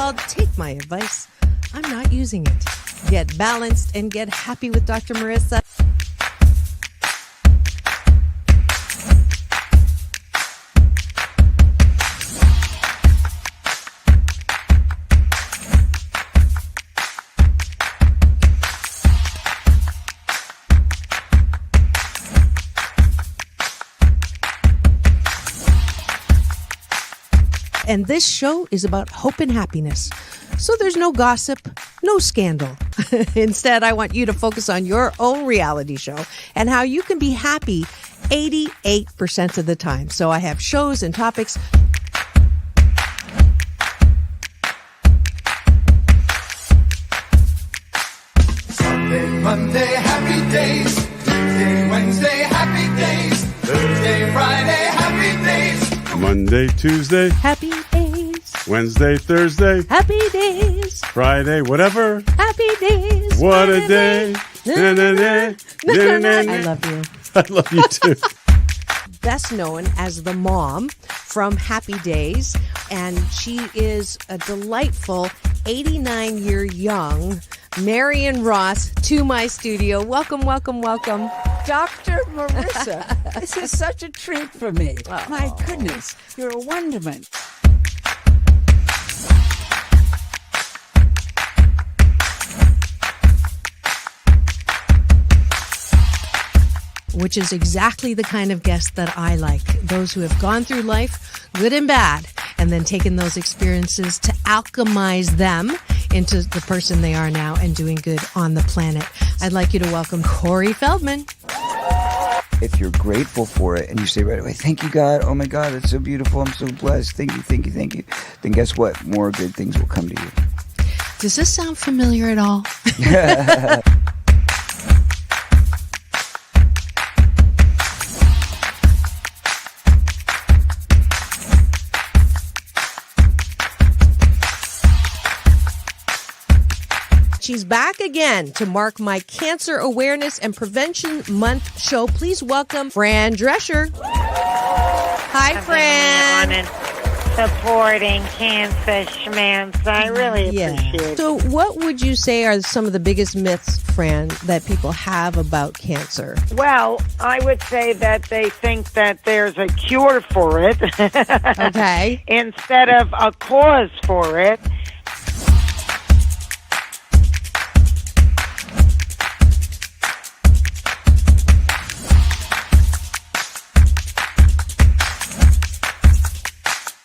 called Take My Advice. I'm not using it. Get balanced and get happy with Dr. Marissa. And this show is about hope and happiness. So there's no gossip, no scandal. Instead, I want you to focus on your own reality show and how you can be happy 88% of the time. So I have shows and topics. Sunday, Monday, happy days. Tuesday, Wednesday, happy days. Thursday, Friday, happy days. Monday, Tuesday, Happy days. Wednesday, Thursday, Happy days. Friday, whatever. Happy days. What a day. Na-na-na, na-na-na. I love you. I love you too. Best known as the mom from Happy Days, and she is a delightful 89-year young Marion Ross to my studio. Welcome, welcome, welcome. Dr. Marissa, this is such a treat for me. My goodness, you're a wonderment. Which is exactly the kind of guest that I like. Those who have gone through life, good and bad, and then taken those experiences to alchemize them into the person they are now and doing good on the planet. I'd like you to welcome Corey Feldman. If you're grateful for it and you say right away, thank you, God. Oh, my God, it's so beautiful. I'm so blessed. Thank you, thank you, thank you. Then guess what? More good things will come to you. Does this sound familiar at all? She's back again to mark my Cancer Awareness and Prevention Month show. Please welcome Fran Drescher. Hi, Fran. On and supporting cancer schmance. I really appreciate it. So what would you say are some of the biggest myths, Fran, that people have about cancer? Well, I would say that they think that there's a cure for it. Okay. Instead of a cause for it.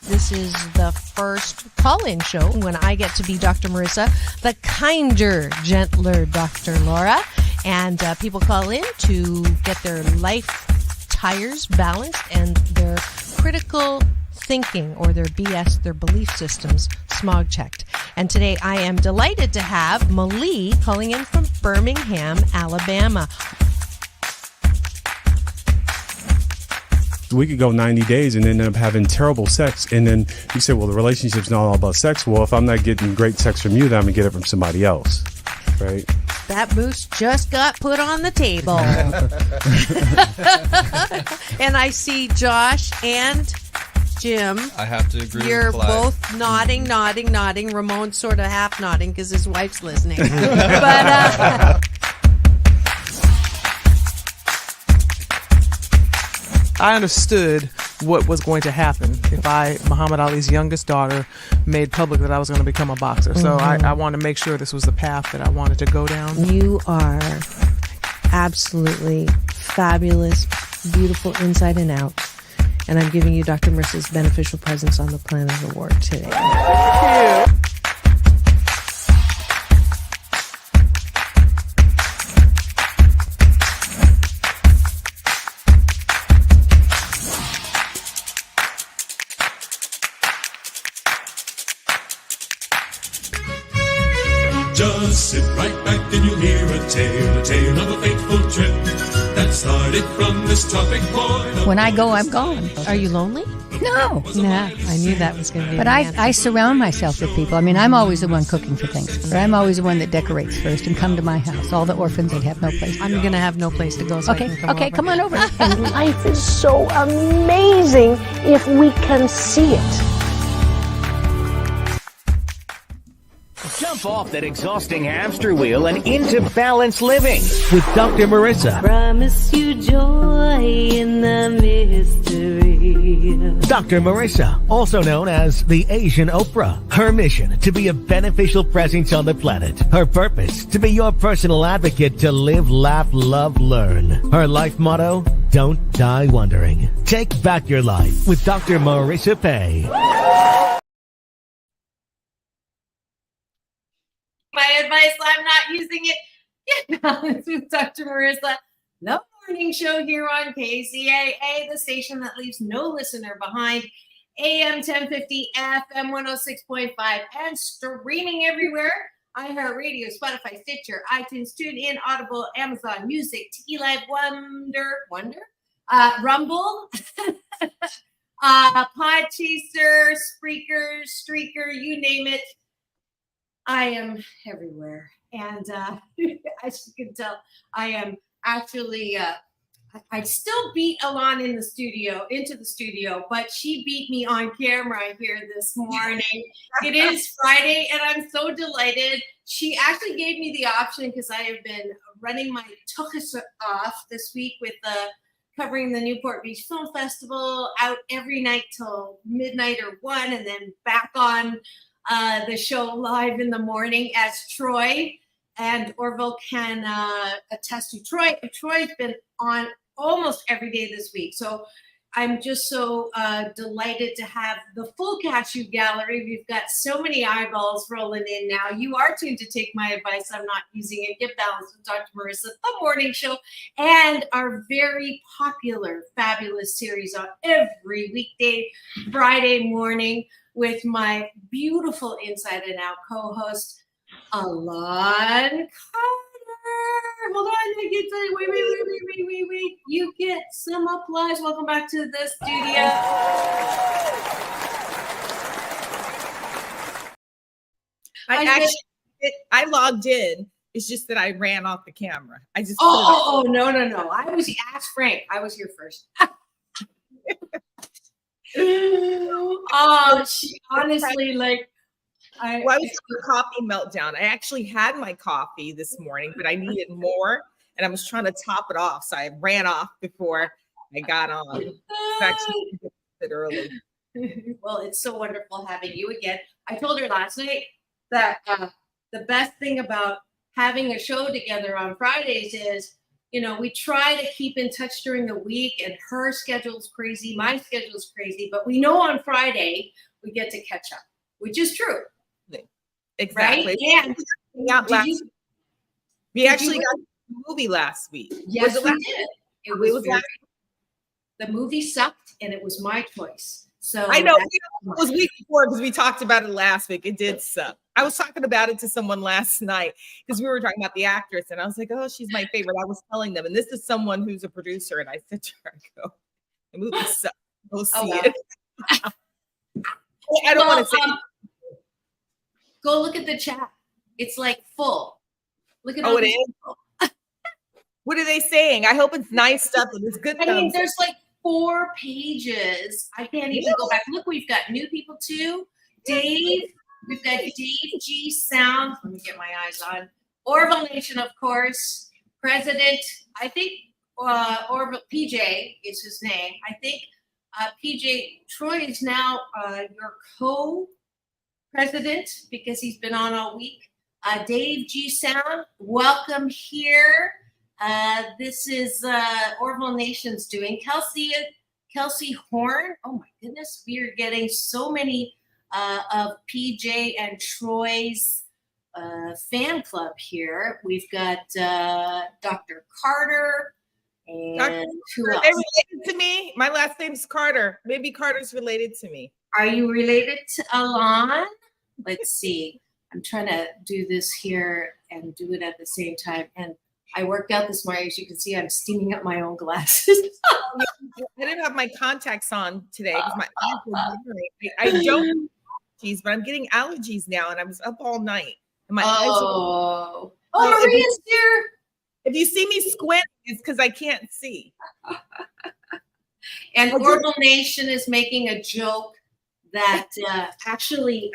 This is the first call-in show when I get to be Dr. Marissa, the kinder, gentler Dr. Laura. And people call in to get their life tires balanced and their critical thinking or their BS, their belief systems, smog checked. And today I am delighted to have Malie calling in from Birmingham, Alabama. We could go 90 days and end up having terrible sex. And then you say, well, the relationship's not all about sex. Well, if I'm not getting great sex from you, then I'm going to get it from somebody else. Right? That moose just got put on the table. And I see Josh and Jim. I have to agree You're with Clyde. both nodding. Ramon's sort of half nodding because his wife's listening. But I understood what was going to happen if Muhammad Ali's youngest daughter, made public that I was going to become a boxer. So I wanted to make sure this was the path that I wanted to go down. You are absolutely fabulous, beautiful inside and out. And I'm giving you Dr. Marissa's Beneficial Presence on the Planet Award today. Thank you. Just sit right back and you'll hear a tale of a fateful trip that started from this tropic point. When I go, I'm gone. Are you lonely? No. Nah, I knew that was going to be But I surround myself with people. I mean, I'm always the one cooking for things. Or I'm always the one that decorates first and come to my house. All the orphans that have no place. I'm going to have no place to go, so I can come over. Come on over. And life is so amazing if we can see it. Jump off that exhausting hamster wheel and into balanced living with Dr. Marissa. Promise you joy in the mystery. Dr. Marissa, also known as the Asian Oprah. Her mission, to be a beneficial presence on the planet. Her purpose, to be your personal advocate to live, laugh, love, learn. Her life motto, don't die wondering. Take back your life with Dr. Marissa Pay. My advice, I'm not using it. Get balanced with Dr. Marissa, the morning show here on KCAA, the station that leaves no listener behind. AM 1050, FM 106.5, and streaming everywhere. iHeartRadio, Spotify, Stitcher, iTunes, TuneIn, Audible, Amazon Music, T-Live, Rumble, Podchaser, Spreaker, Streaker, you name it. I am everywhere. And as you can tell, I am actually, I still beat Elan into the studio, but she beat me on camera here this morning. It is Friday, and I'm so delighted. She actually gave me the option because I have been running my tuchus off this week with covering the Newport Beach Film Festival, out every night till midnight or 1, and then back on the show live in the morning as Troy. And Orville can attest to Troy. Troy's been on almost every day this week. So I'm just so delighted to have the full cashew gallery. We've got so many eyeballs rolling in now. You are tuned to Take My Advice. I'm not using it. Get Balanced with Dr. Marissa, the morning show, and our very popular, fabulous series on every weekday, Friday morning with my beautiful Inside and Out co-host, Elan Carter. Hold on, I get to wait. You get some applause. Welcome back to the studio. I logged in. It's just that I ran off the camera. I just no. Ask Frank. I was here first. Honestly, like. I was having a coffee meltdown. I actually had my coffee this morning, but I needed more, and I was trying to top it off, so I ran off before I got on. Actually, a bit early. Well, it's so wonderful having you again. I told her last night that the best thing about having a show together on Fridays is, we try to keep in touch during the week, and her schedule's crazy, my schedule's crazy, but we know on Friday we get to catch up, which is true. Exactly. Right? And we actually got a movie last week. Yes, we did. It was the movie sucked, and it was my choice. So I know it was week before because we talked about it last week. It did suck. I was talking about it to someone last night because we were talking about the actress, and I was like, "Oh, she's my favorite." I was telling them, and this is someone who's a producer, and I said to her, "I go, the movie sucked. Go see it." I don't want to say. Go look at the chat. It's like full. Look at it is. What are they saying? I hope it's nice stuff and it's good. I mean, there's like 4 pages. I can't even go back. Look, we've got new people too. Dave. We've got Dave G Sound. Let me get my eyes on. Orville Nation, of course. President. I think Orville PJ is his name. I think PJ Troy is now your co-president because he's been on all week. Dave G Sound, welcome here. This is Orville Nation's doing. Kelsey Horn. Oh my goodness, we are getting so many of PJ and Troy's fan club here. We've got Dr. Carter. And who else? Are they related to me? My last name's Carter. Maybe Carter's related to me. Are you related to Elan? Let's see. I'm trying to do this here and do it at the same time. And I worked out this morning. As you can see, I'm steaming up my own glasses. I didn't have my contacts on today because my eyes were watering. I don't allergies, but I'm getting allergies now, and I was up all night. And my eyes are... Maria's here. If you see me squint, it's because I can't see. And Orville Nation is making a joke that actually,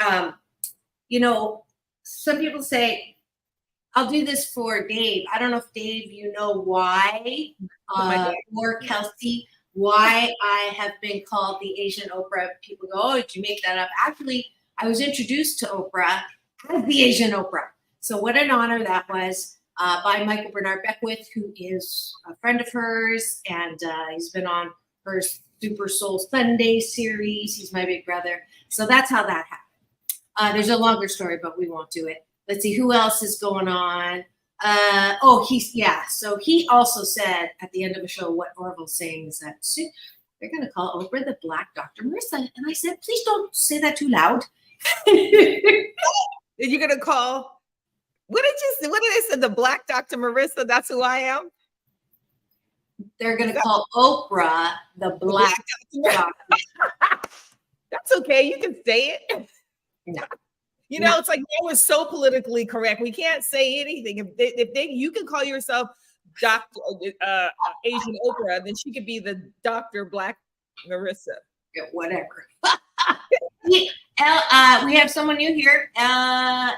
some people say, I'll do this for Dave. I don't know if Dave, you know why, or Kelsey, why I have been called the Asian Oprah. People go, oh, did you make that up? Actually, I was introduced to Oprah as the Asian Oprah. So what an honor that was, by Michael Bernard Beckwith, who is a friend of hers, and he's been on her Super Soul Sunday series. He's my big brother. So that's how that happened. There's a longer story, but we won't do it. Let's see who else is going on. So he also said at the end of the show, what Orville's saying is that they're going to call Oprah the Black Dr.Marissa. And I said, please don't say that too loud. You're going to call, what did they say? The Black Dr.Marissa? That's who I am? They're going to call Oprah the Black Dr. That's okay. You can say it. No. You know, it's like that was so politically correct. We can't say anything. If you can call yourself Dr. Asian Oprah, then she could be the Dr. Black Marissa. Yeah, whatever. We have someone new here. Elihu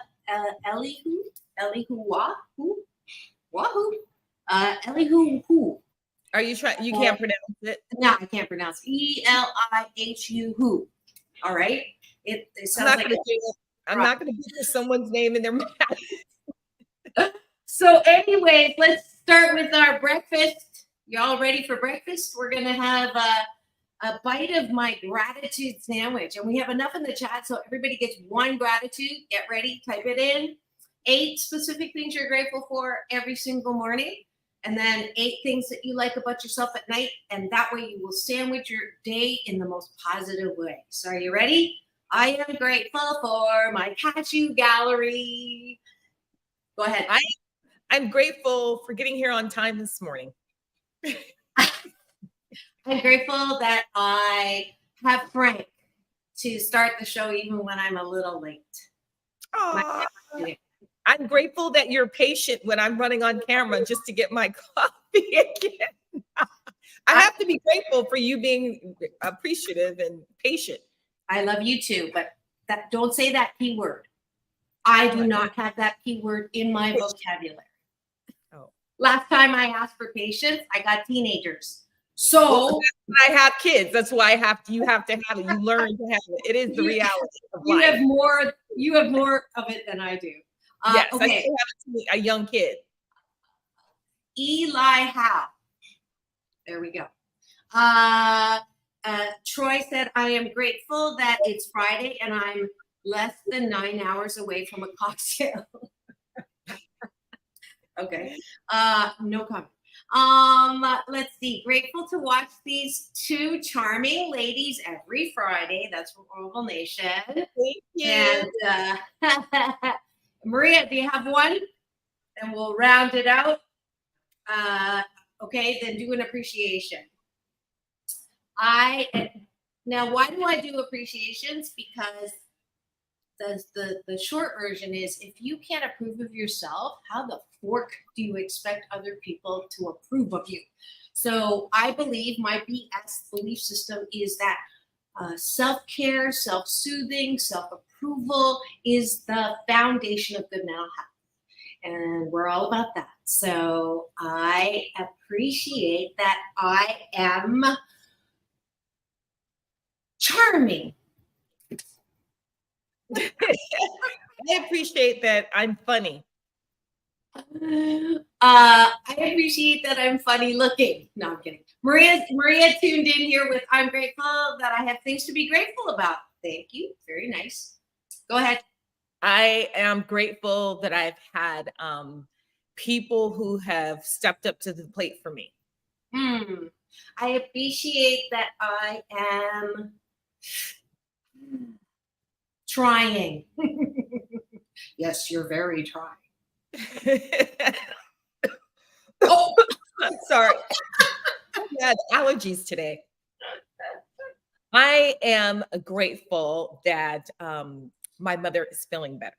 Wahoo. Elihu. Are you trying? You can't pronounce it. No, I can't pronounce Elihu. Who? All right. It sounds like I'm not going to put someone's name in their mouth. So anyways, let's start with our breakfast. Y'all ready for breakfast? We're going to have a bite of my gratitude sandwich. And we have enough in the chat, so everybody gets one gratitude. Get ready, type it in. 8 specific things you're grateful for every single morning. And then 8 things that you like about yourself at night. And that way you will sandwich your day in the most positive way. So are you ready? I am grateful for my cashew gallery. Go ahead. I'm grateful for getting here on time this morning. I'm grateful that I have Frank to start the show even when I'm a little late. I'm grateful that you're patient when I'm running on camera just to get my coffee again. I have to be grateful for you being appreciative and patient. I love you too, but don't say that P word. I do not have that P word in my vocabulary. Oh. Last time I asked for patience, I got teenagers. So I have kids. That's why you have to have it. You learn to have it. It is the reality of life. You have more of it than I do. Yes, okay. I still have a young kid. Eli Howe. There we go. Troy said, I am grateful that it's Friday and I'm less than 9 hours away from a cocktail. Okay. No comment. Let's see. Grateful to watch these 2 charming ladies every Friday. That's from Orville Nation. Thank you. And Maria, do you have one? And we'll round it out. Okay, then do an appreciation. Now, why do I do appreciations? Because the short version is, if you can't approve of yourself, how the fork do you expect other people to approve of you? So I believe my BS belief system is that self-care, self-soothing, self-approval is the foundation of good mental health. And we're all about that. So I appreciate that I am charming. I appreciate that I'm funny. I appreciate that I'm funny looking. No, I'm kidding. Maria tuned in here with, I'm grateful that I have things to be grateful about. Thank you. Very nice. Go ahead. I am grateful that I've had people who have stepped up to the plate for me. I appreciate that I am trying. Yes, you're very trying. Oh, sorry. I had allergies today. I am grateful that my mother is feeling better.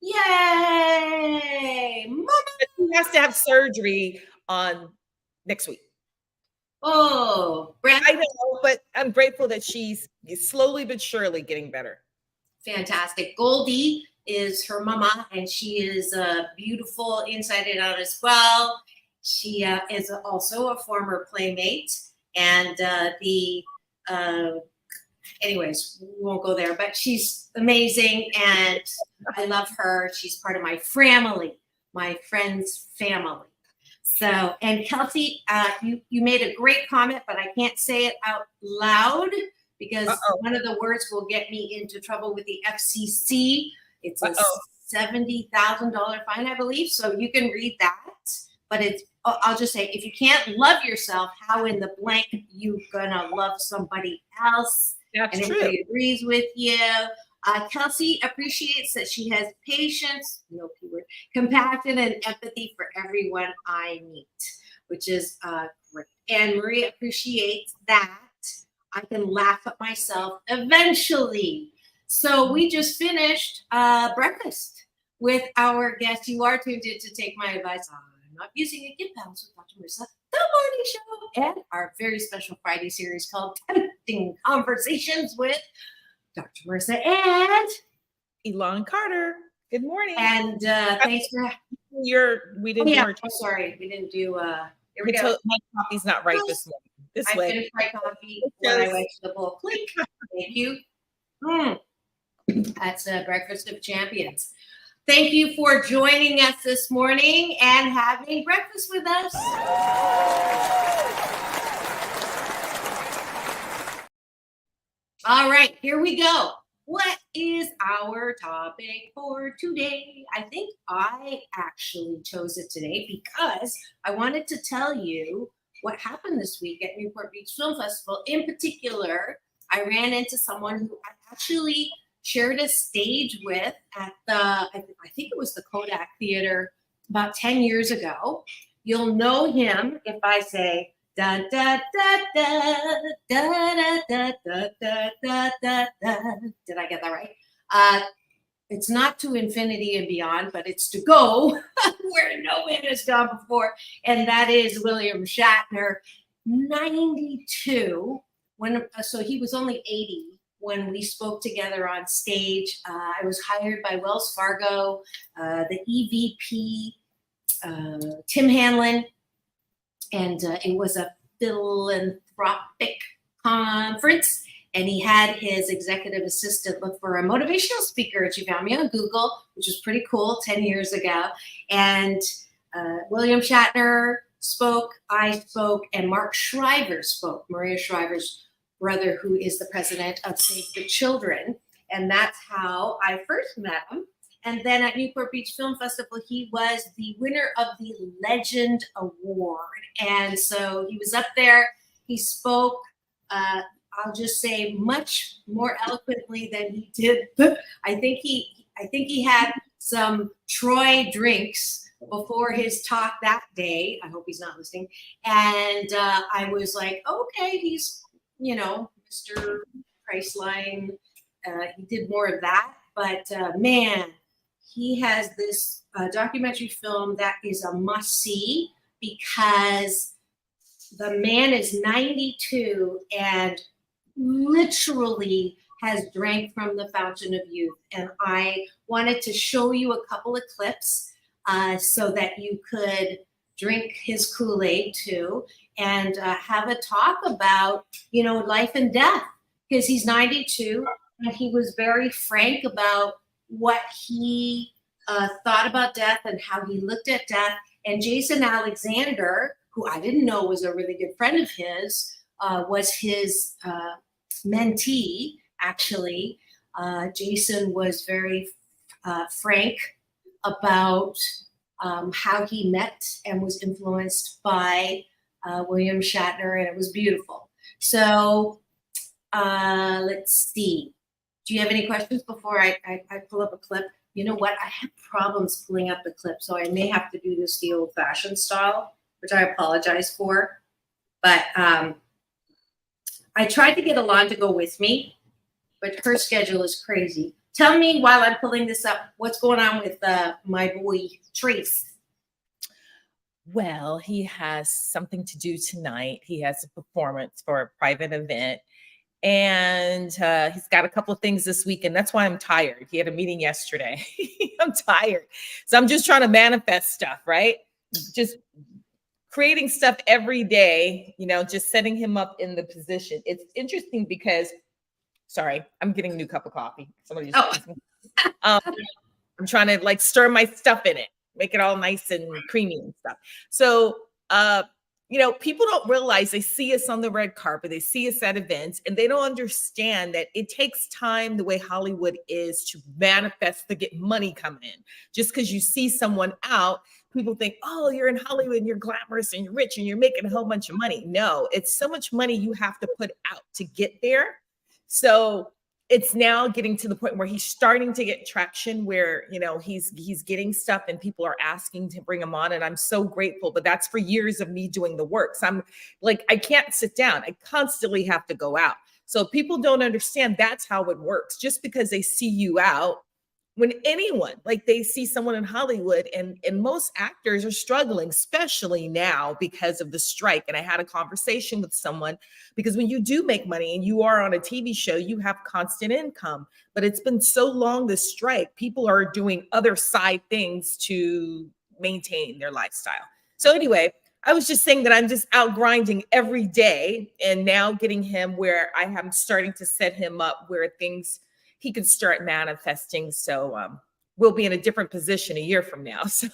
Yay! Mama! She has to have surgery on next week. Oh, I know, but I'm grateful that she's slowly but surely getting better. Fantastic. Goldie is her mama, and she is beautiful inside and out as well. She is also a former playmate, and anyways, we won't go there, but she's amazing, and I love her. She's part of my family, my friend's family. So, and Kelsey, you made a great comment, but I can't say it out loud because one of the words will get me into trouble with the FCC. It's a $70,000 fine, I believe. So you can read that, but I'll just say, if you can't love yourself, how in the blank you gonna love somebody else? That's and true. Everybody agrees with you. Kelsey appreciates that she has patience, no keyword, compassion, and empathy for everyone I meet, which is great. And Maria appreciates that I can laugh at myself eventually. So we just finished breakfast with our guest. You are tuned in to Take My Advice. I'm not using a gift balance with Dr. Marissa, the morning show, and our very special Friday series called Tempting Conversations with Dr. Marissa and Elan Carter. Good morning. And thanks for we didn't. I'm sorry, we didn't do. Here we go. My coffee's not right this morning. This I way. finished my coffee when I went to the bowl. Click. Thank you. That's Breakfast of Champions. Thank you for joining us this morning and having breakfast with us. All right, here we go. What is our topic for today? I think I actually chose it today because I wanted to tell you what happened this week at Newport Beach Film Festival. In particular, I ran into someone who I actually shared a stage with at I think it was the Kodak Theater about 10 years ago. You'll know him if I say da da da da da da da da da da da. Did I get that right? It's not to infinity and beyond, but it's to go where no man has gone before, and that is William Shatner, 92. So he was only 80 when we spoke together on stage. I was hired by Wells Fargo, the EVP, Tim Hanlon, and it was a philanthropic conference. And he had his executive assistant look for a motivational speaker. She found me on Google, which was pretty cool 10 years ago. And William Shatner spoke, I spoke, and Mark Shriver spoke, Maria Shriver's brother, who is the president of Save the Children. And that's how I first met him. And then at Newport Beach Film Festival, he was the winner of the Legend Award. And so he was up there. He spoke, I'll just say, much more eloquently than he did. I think he had some Troy drinks before his talk that day. I hope he's not listening. And I was like, okay, he's, Mr. Priceline. He did more of that. But man, he has this documentary film that is a must-see because the man is 92 and literally has drank from the fountain of youth. And I wanted to show you a couple of clips so that you could drink his Kool-Aid too and have a talk about, life and death, because he's 92 and he was very frank about what he thought about death and how he looked at death. And Jason Alexander, who I didn't know was a really good friend of his, was his mentee, actually. Jason was very frank about how he met and was influenced by William Shatner, and it was beautiful. So let's see. Do you have any questions before I pull up a clip? You know what? I have problems pulling up the clip, so I may have to do this the old-fashioned style, which I apologize for. But I tried to get Elan to go with me, but her schedule is crazy. Tell me, while I'm pulling this up, what's going on with my boy, Trace? Well, he has something to do tonight. He has a performance for a private event. And he's got a couple of things this week, and that's why I'm tired. He had a meeting yesterday. I'm tired. So I'm just trying to manifest stuff, right? Just creating stuff every day, just setting him up in the position. It's interesting because, sorry, I'm getting a new cup of coffee. Somebody just I'm trying to like stir my stuff in it, make it all nice and creamy and stuff. So, people don't realize, they see us on the red carpet, they see us at events, and they don't understand that it takes time, the way Hollywood is, to manifest, to get money coming in. Just because you see someone out, people think, oh, you're in Hollywood and you're glamorous and you're rich and you're making a whole bunch of money. No, it's so much money you have to put out to get there. So it's now getting to the point where he's starting to get traction, where, he's getting stuff and people are asking to bring him on. And I'm so grateful, but that's for years of me doing the work. So I'm like, I can't sit down. I constantly have to go out. So people don't understand that's how it works. Just because they see you out, when anyone, like they see someone in Hollywood, and most actors are struggling, especially now because of the strike. And I had a conversation with someone, because when you do make money and you are on a TV show, you have constant income. But it's been so long, this strike, people are doing other side things to maintain their lifestyle. So anyway, I was just saying that I'm just out grinding every day, and now getting him where I am starting to set him up where he can start manifesting. So we'll be in a different position a year from now. So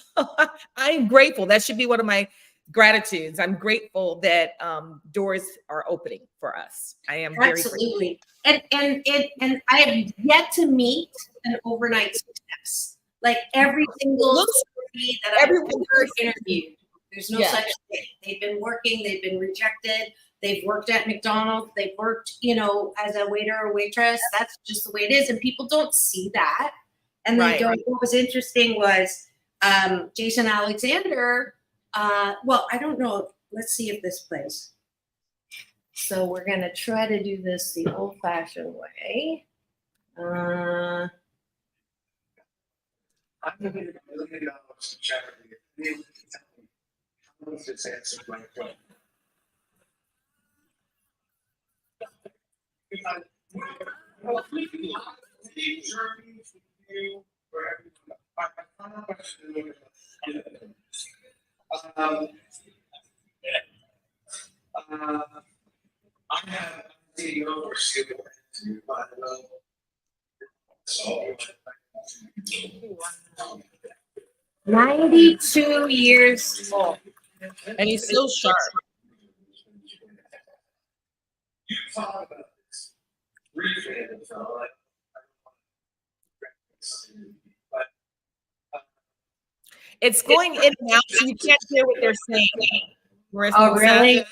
I'm grateful. That should be one of my gratitudes. I'm grateful that doors are opening for us. I am absolutely. And I have yet to meet an overnight success. Like every single celebrity that I've ever interviewed, there's no such thing. They've been working, they've been rejected. They've worked at McDonald's. They've worked, as a waiter or waitress. That's just the way it is. And people don't see that. And they don't. What was interesting was Jason Alexander. Well, I don't know. Let's see if this plays. So we're going to try to do this the old-fashioned way. I'm going to $1 million to charity. It's answered my question. I have CEO or CEO so 92 years old. And he's still sharp. You talk about this briefly, it's going in and out, so you can't hear what they're saying. Marissa, oh, really?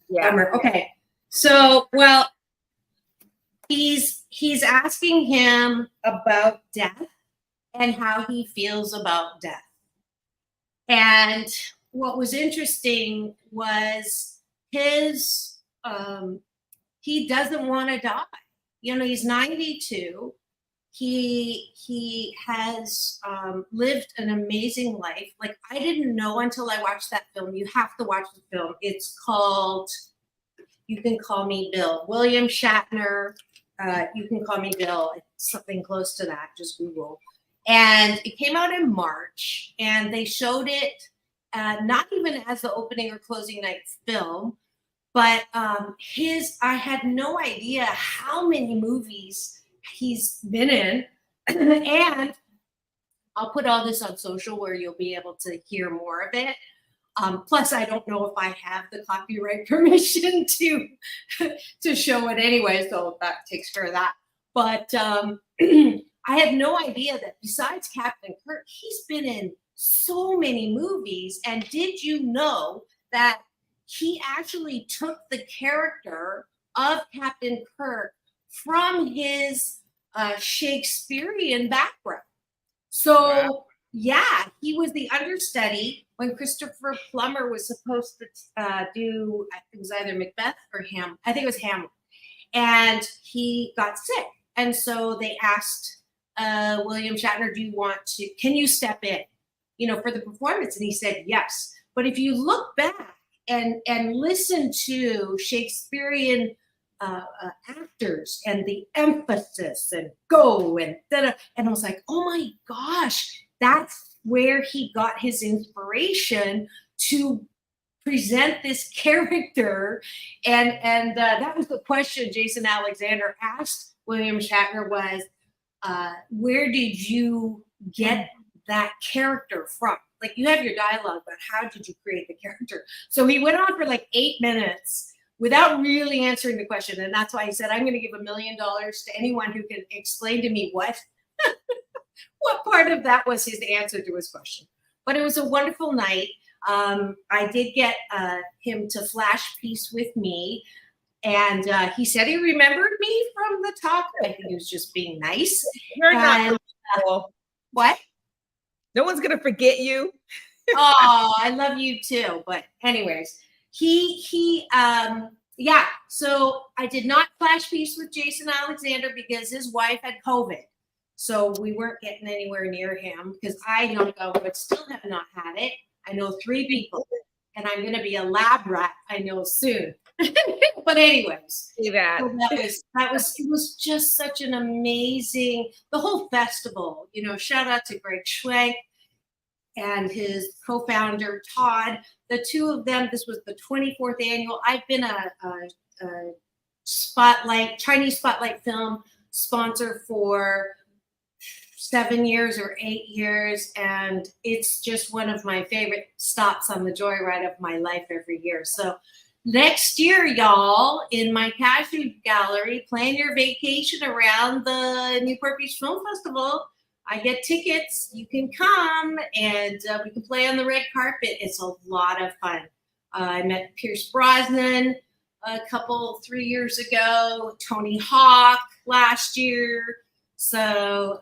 Yeah. Okay. So, well, he's asking him about death and how he feels about death. And what was interesting was his he doesn't want to die. He's 92. He has lived an amazing life. Like, I didn't know until I watched that film. You have to watch the film. It's called You Can Call Me Bill. William Shatner, You Can Call Me Bill. It's something close to that. Just Google. And it came out in March, and they showed it not even as the opening or closing night film, but I had no idea how many movies he's been in. And I'll put all this on social where you'll be able to hear more of it. Plus, I don't know if I have the copyright permission to show it anyway, so that takes care of that. But I had no idea that besides Captain Kirk, he's been in so many movies. And did you know that he actually took the character of Captain Kirk from his Shakespearean background? So, yeah, he was the understudy when Christopher Plummer was supposed to do, I think it was either Macbeth or Hamlet. I think it was Hamlet. And he got sick. And so they asked William Shatner, can you step in, for the performance? And he said, yes. But if you look back and listen to Shakespearean actors and the emphasis and go and da-da. And I was like, oh my gosh, that's where he got his inspiration to present this character. And that was the question Jason Alexander asked William Shatner was, where did you get that character from? Like, you have your dialogue, but how did you create the character? So he went on for like 8 minutes without really answering the question. And that's why he said, I'm going to give $1 million to anyone who can explain to me what part of that was his answer to his question. But it was a wonderful night. I did get him to flash piece with me. And he said he remembered me from the talk. I think he was just being nice. You're not what? No one's gonna forget you. Oh, I love you too. But anyways, yeah. So I did not flash piece with Jason Alexander because his wife had COVID. So we weren't getting anywhere near him because I don't go, but still have not had it. I know 3 people, and I'm going to be a lab rat, I know, soon. But anyways, see that. So it was just such an amazing, the whole festival, you know, shout out to Greg Schwenk and his co-founder, Todd. The two of them, this was the 24th annual. I've been a Chinese Spotlight film sponsor for 7 years or 8 years, and it's just one of my favorite stops on the joyride of my life every year. So next year, y'all, in my cashew gallery, plan your vacation around the Newport Beach Film Festival. I get tickets. You can come, and we can play on the red carpet. It's a lot of fun. I met Pierce Brosnan a 3 years ago, Tony Hawk last year. So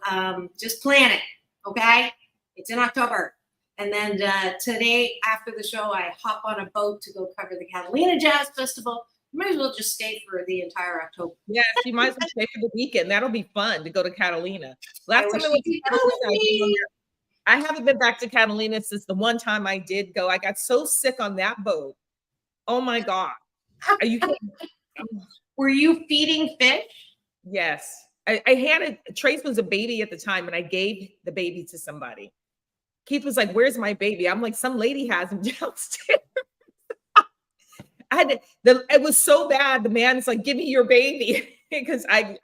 just plan it, okay? It's in October. And then today, after the show, I hop on a boat to go cover the Catalina Jazz Festival. You might as well just stay for the entire October. Yes, you might as well stay for the weekend. That'll be fun to go to Catalina. Last time I went to Catalina, I haven't been back to Catalina since the one time I did go. I got so sick on that boat. Oh my God. Are you kidding? Were you feeding fish? Yes. I had Trace was a baby at the time, and I gave the baby to somebody. Keith was like, "Where's my baby?" I'm like, "Some lady has him downstairs." It was so bad. The man's like, "Give me your baby," because I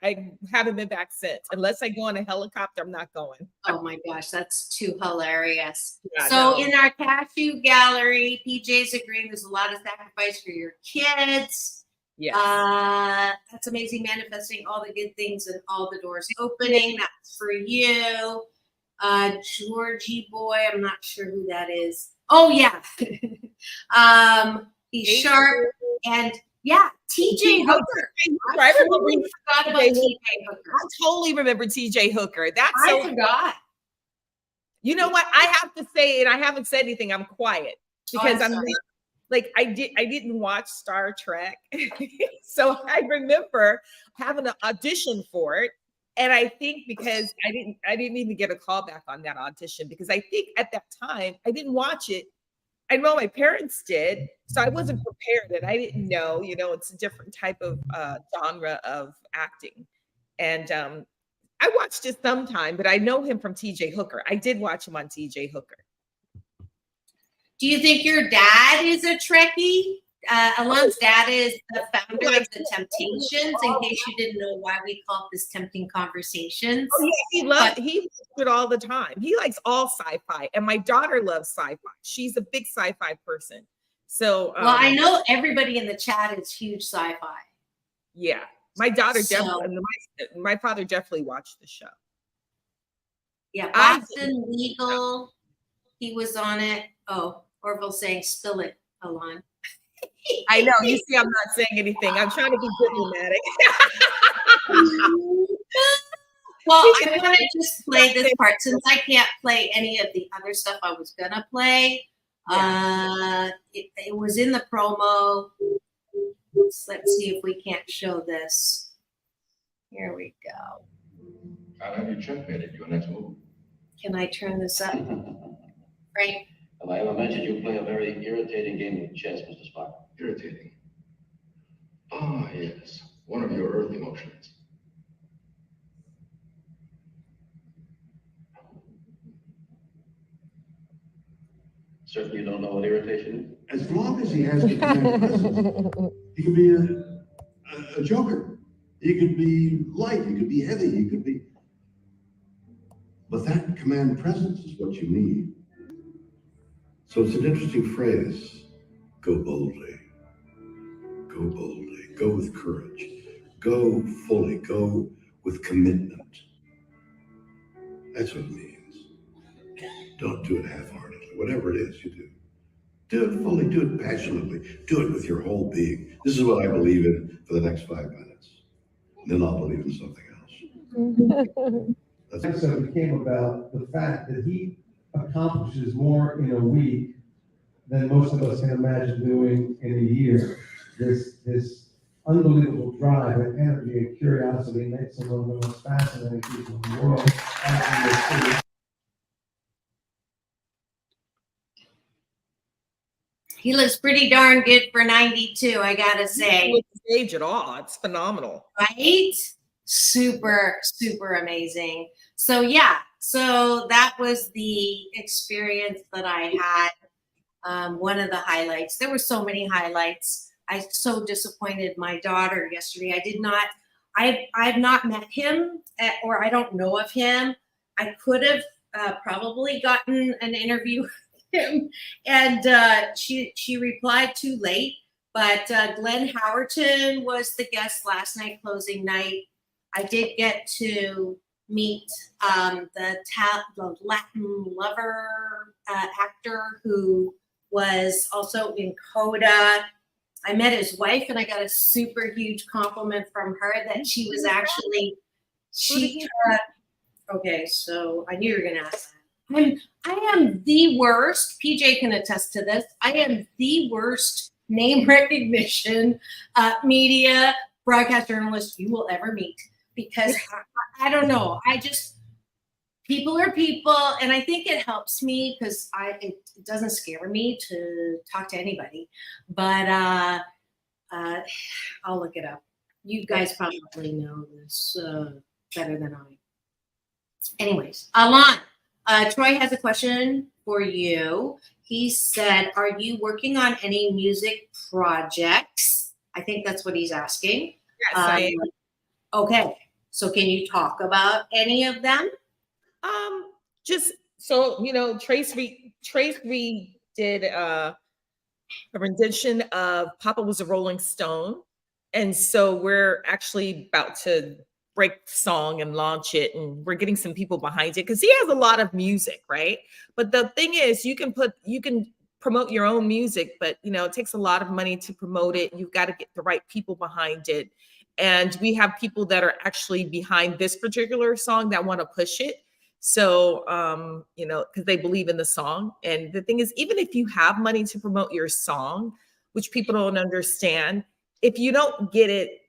haven't been back since. Unless I go on a helicopter, I'm not going. Oh my gosh, that's too hilarious. Yeah, so in our cashew gallery, PJ's agreeing there's a lot of sacrifice for your kids. Yeah, that's amazing. Manifesting all the good things and all the doors opening. That's for you. Georgie boy, I'm not sure who that is. Oh yeah. He's sharp, and yeah, TJ Hooker. I totally forgot about TJ Hooker. I totally remember TJ Hooker. I forgot. You know what? I have to say, and I haven't said anything. I'm quiet because I'm like I didn't watch Star Trek, so I remember having an audition for it. And I think because I didn't even get a call back on that audition because I think at that time I didn't watch it. I know my parents did, so I wasn't prepared, and I didn't know. You know, it's a different type of genre of acting, and I watched it sometime, but I know him from TJ Hooker. I did watch him on TJ Hooker. Do you think your dad is a Trekkie? Elan's dad is the founder of the Temptations, in case you didn't know why we call this Tempting Conversations. Oh, yeah, he loves it all the time. He likes all sci-fi, and my daughter loves sci-fi. She's a big sci-fi person. So well, I know everybody in the chat is huge sci-fi. Yeah. My daughter definitely, my father definitely watched the show. Yeah, Boston Legal, he was on it. Oh, Orville saying, spill it, Elan. I know. You see, I'm not saying anything. I'm trying to be diplomatic. Well, I want to just play this part since I can't play any of the other stuff I was going to play. Yeah. It was in the promo. Let's see if we can't show this. Here we go. I'll have you checkmated your next move. Can I turn this up? Frank? Have I ever mentioned you play a very irritating game of chess, Mr. Spock? Irritating? Oh, yes. one of your earth emotions. Certainly you don't know what irritation is. As long as he has command presence, he could be a joker. He could be light, he could be heavy, he could be. But that command presence is what you need. So it's an interesting phrase. Go boldly. Go boldly. Go with courage. Go fully. Go with commitment. That's what it means. Don't do it half-heartedly. Whatever it is you do. Do it fully. Do it passionately. Do it with your whole being. This is what I believe in for the next 5 minutes. And then I'll believe in something else. The episode came about the fact that he accomplishes more in a week than most of us can imagine doing in a year. This unbelievable drive and energy and curiosity makes him one of the most fascinating people in the world. He looks pretty darn good for 92, I gotta say. He doesn't age at all. It's phenomenal. Right? Super, super amazing. So yeah, so that was the experience that I had. One of the highlights. There were so many highlights. I so disappointed my daughter yesterday. I've not met him or I don't know of him. I could have probably gotten an interview with him, and she replied too late. But Glenn Howerton was the guest last night, closing night. I did get to meet the Latin lover actor who was also in Coda. I met his wife, and I got a super huge compliment from her that she was actually okay. So I knew you were going to ask that. I am the worst. PJ can attest to this. I am the worst name recognition media broadcast journalist you will ever meet, because I don't know. People are people, and I think it helps me because it doesn't scare me to talk to anybody. But I'll look it up. You guys probably know this better than I. Anyways, Elan, Troy has a question for you. He said, "Are you working on any music projects?" I think that's what he's asking. Yes, I am. Okay, so can you talk about any of them? Just so you know, Trace did a rendition of Papa Was a Rolling Stone. And so we're actually about to break the song and launch it, and we're getting some people behind it because he has a lot of music, right? But the thing is, you can promote your own music, but it takes a lot of money to promote it. You've got to get the right people behind it. And we have people that are actually behind this particular song that want to push it. So, because they believe in the song. And the thing is, even if you have money to promote your song, which people don't understand, if you don't get it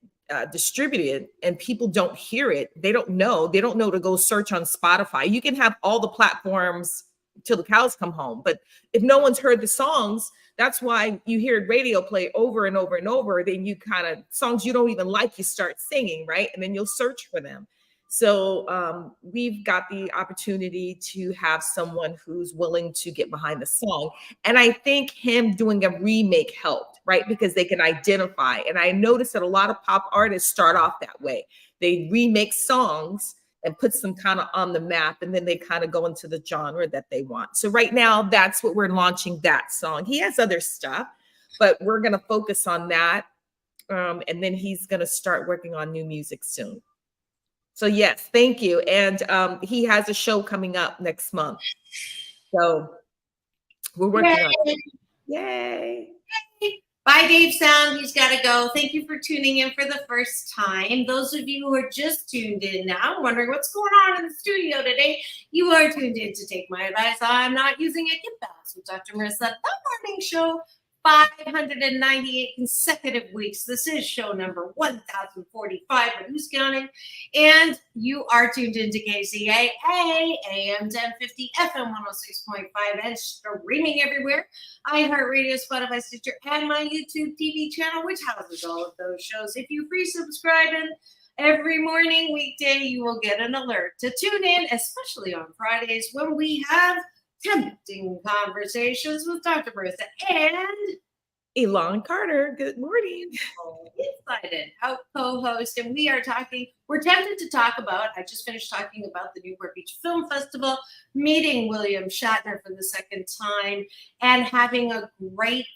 distributed and people don't hear it, they don't know to go search on Spotify. You can have all the platforms till the cows come home. But if no one's heard the songs, that's why you hear radio play over and over and over. Then you songs you don't even like, you start singing, right? And then you'll search for them. So we've got the opportunity to have someone who's willing to get behind the song. And I think him doing a remake helped, right? Because they can identify. And I noticed that a lot of pop artists start off that way. They remake songs and puts them kind of on the map, and then they kind of go into the genre that they want. So right now, that's what we're launching, that song. He has other stuff, but we're going to focus on that. And then he's going to start working on new music soon. So yes, thank you. And he has a show coming up next month. So we're working on it. Yay. Bye, Dave Sound. He's got to go. Thank you for tuning in for the first time. Those of you who are just tuned in now, wondering what's going on in the studio today, you are tuned in to Take My Advice. I'm not using a gift balance with Dr. Marissa, the morning show 598 consecutive weeks. This is show number 1045, but who's counting? And you are tuned into KCAA, AM 1050, FM 106.5, and streaming everywhere. iHeartRadio, Spotify, Stitcher, and my YouTube TV channel, which houses all of those shows. If you free subscribe and every morning, weekday, you will get an alert to tune in, especially on Fridays when we have tempting conversations with Dr. Marissa and Elan Carter. Good morning. Excited co-host, and we're tempted to talk about, I just finished talking about the Newport Beach Film Festival, meeting William Shatner for the second time, and having a great,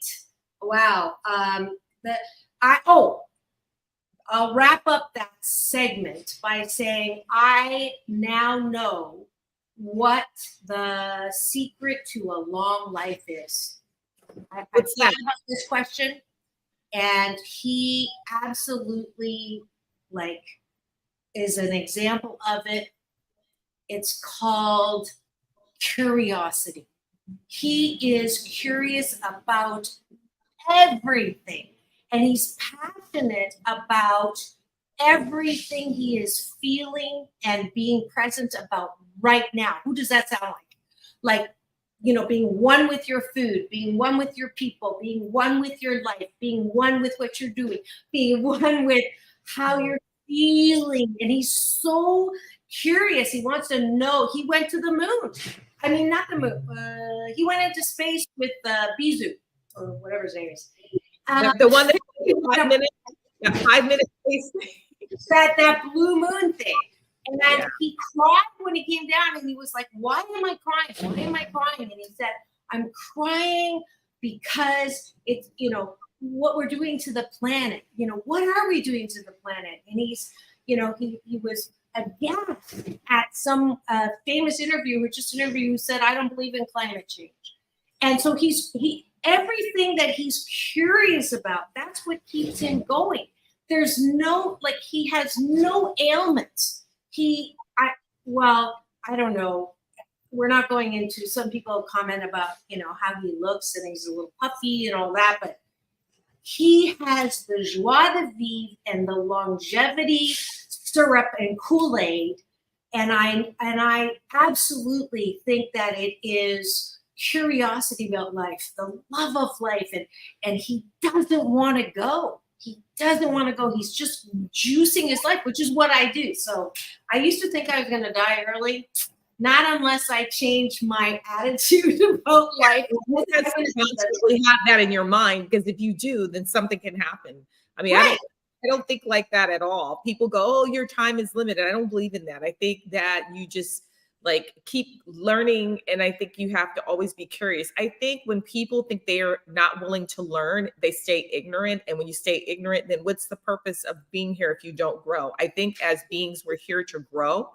I'll wrap up that segment by saying I now know what the secret to a long life is. I thought about this question, and he absolutely is an example of it. It's called curiosity. He is curious about everything, and he's passionate about everything he is feeling and being present about right now. Who does that sound like? Being one with your food, being one with your people, being one with your life, being one with what you're doing, being one with how you're feeling. And he's so curious. He wants to know. He went to the moon. I mean, not the moon. He went into space with Bizu, or whatever his name is. The one that 5 minutes space. That blue moon thing. And then he cried when he came down, and he was like, why am I crying? Why am I crying? And he said, I'm crying because it's, what we're doing to the planet. What are we doing to the planet? And he's, he was aghast at some famous interviewer who said, I don't believe in climate change. And so everything that he's curious about, that's what keeps him going. There's he has no ailments. I don't know. We're not going into, some people comment about, how he looks and he's a little puffy and all that, but he has the joie de vivre and the longevity syrup and Kool-Aid. And I absolutely think that it is curiosity about life, the love of life. And he doesn't want to go. He doesn't want to go. He's just juicing his life, which is what I do. So I used to think I was going to die early. Not unless I change my attitude about life. You have that in your mind, because if you do, then something can happen. I mean, right. I don't think like that at all. People go, oh, your time is limited. I don't believe in that. I think that you just keep learning. And I think you have to always be curious. I think when people think they are not willing to learn, they stay ignorant. And when you stay ignorant, then what's the purpose of being here if you don't grow? I think as beings, we're here to grow.